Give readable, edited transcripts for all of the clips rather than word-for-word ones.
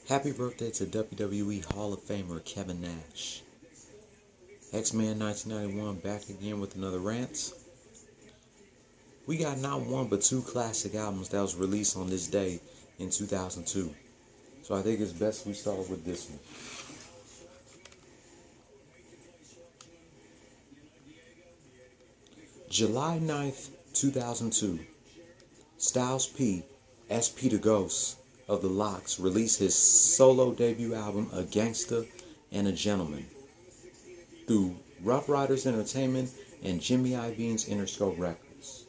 Happy birthday to WWE Hall of Famer Kevin Nash. X-Men 1991 back again with another rant. We got not one but two classic albums that was released on this day in 2002. So I think it's best we start with this one. July 9th, 2002. Styles P, SP the Ghost of the Lox, released his solo debut album, A Gangster and a Gentleman, through Rough Riders Entertainment and Jimmy Iovine's Interscope Records.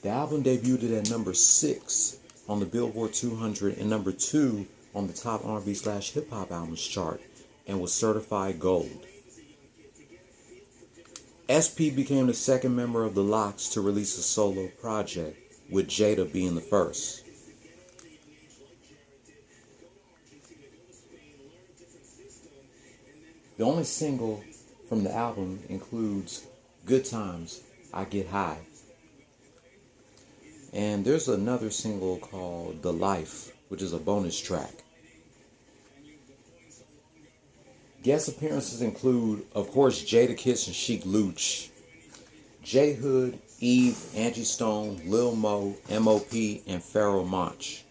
The album debuted at number 6 on the Billboard 200 and number 2 on the top R&B/hip hop albums chart and was certified gold. SP became the second member of the Lox to release a solo project, with Jada being the first. The only single from the album includes Good Times, I Get High. And there's another single called The Life, which is a bonus track. Guest appearances include, of course, Jadakiss and Sheek Louch, J Hood, Eve, Angie Stone, Lil Mo, M.O.P., and Pharoah Monch.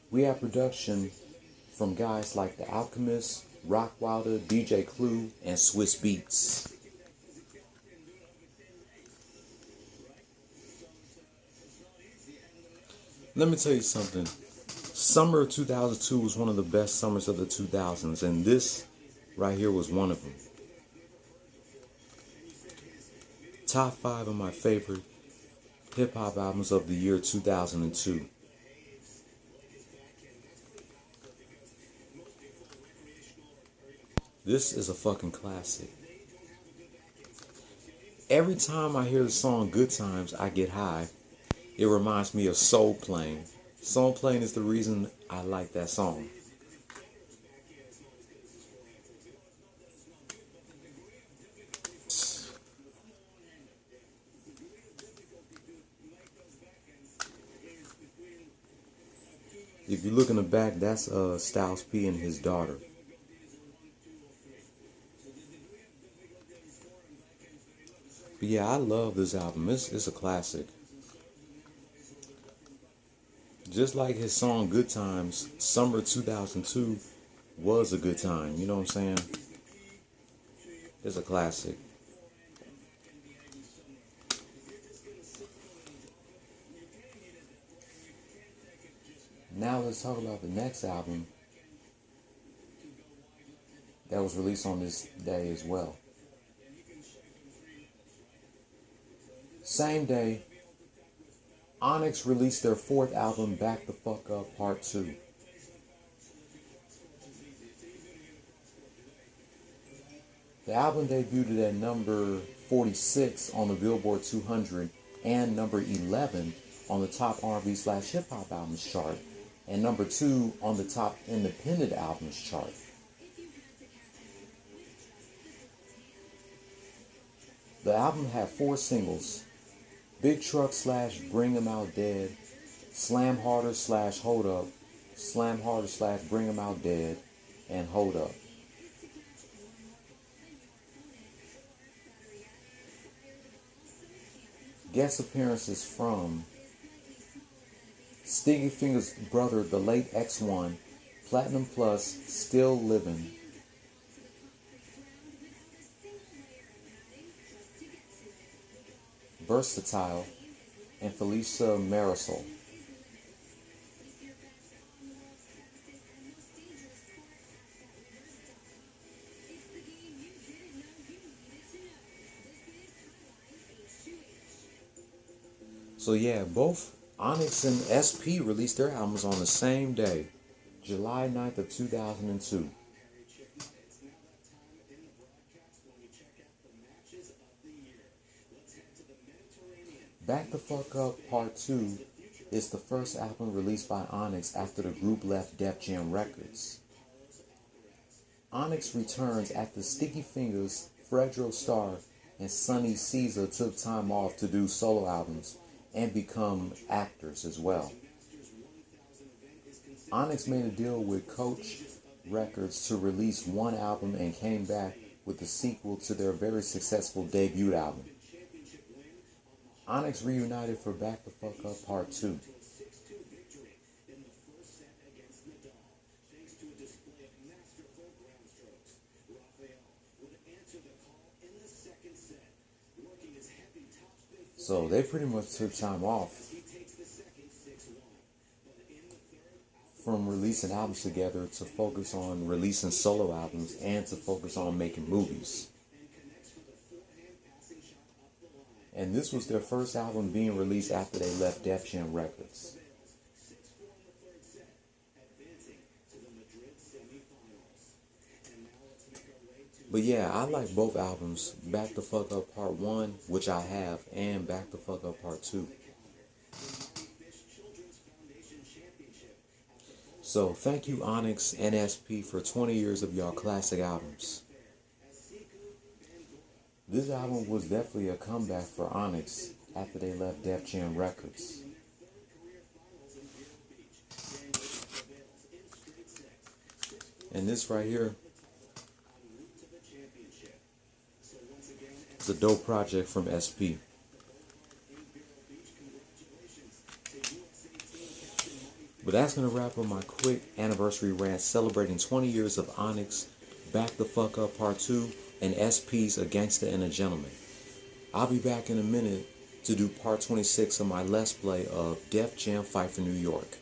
We have production from guys like The Alchemist, Rockwilder, DJ Clue, and Swiss Beats. Let me tell you something. Summer of 2002 was one of the best summers of the 2000s, and this right here was one of them. Top 5 of my favorite hip-hop albums of the year 2002. This is a fucking classic. Every time I hear the song Good Times, I Get High, it reminds me of Soul Plane. Soul Plane is the reason I like that song. If you look in the back, that's Styles P and his daughter. But yeah, I love this album. It's a classic. Just like his song Good Times, summer 2002 was a good time. You know what I'm saying? It's a classic. Now let's talk about the next album that was released on this day as well. Same day, Onyx released their 4th album, Bacdafucup Part 2. The album debuted at number 46 on the Billboard 200 and number 11 on the top R&B/hip hop albums chart and number 2 on the top independent albums chart. The album had 4 singles: Big Truck / Bring 'Em Out Dead, Slam Harder / Hold Up, Slam Harder / Bring 'Em Out Dead, and Hold Up. Guest appearances from Sticky Fingers' brother, the late X1, Platinum Plus, Still Living, Versatile, and Felicia Marisol. So yeah, both Onyx and SP released their albums on the same day, July 9th of 2002. Bacdafucup Part 2 is the first album released by Onyx after the group left Def Jam Records. Onyx returns after Sticky Fingers, Fredro Starr, and Sonny Caesar took time off to do solo albums and become actors as well. Onyx made a deal with Coach Records to release one album and came back with the sequel to their very successful debut album. Onyx reunited for Bacdafucup Part 2. So they pretty much took time off from releasing albums together to focus on releasing solo albums and to focus on making movies. And this was their first album being released after they left Def Jam Records. But yeah, I like both albums, Bacdafucup Part 1, which I have, and Bacdafucup Part 2. So thank you Onyx and SP for 20 years of y'all classic albums. This album was definitely a comeback for Onyx after they left Def Jam Records. And this right here is a dope project from SP. But that's going to wrap up my quick anniversary rant celebrating 20 years of Onyx, Bacdafucup Part 2, and SP's A Gangster and a Gentleman. I'll be back in a minute to do Part 26 of my Let's Play of Def Jam Fight for New York.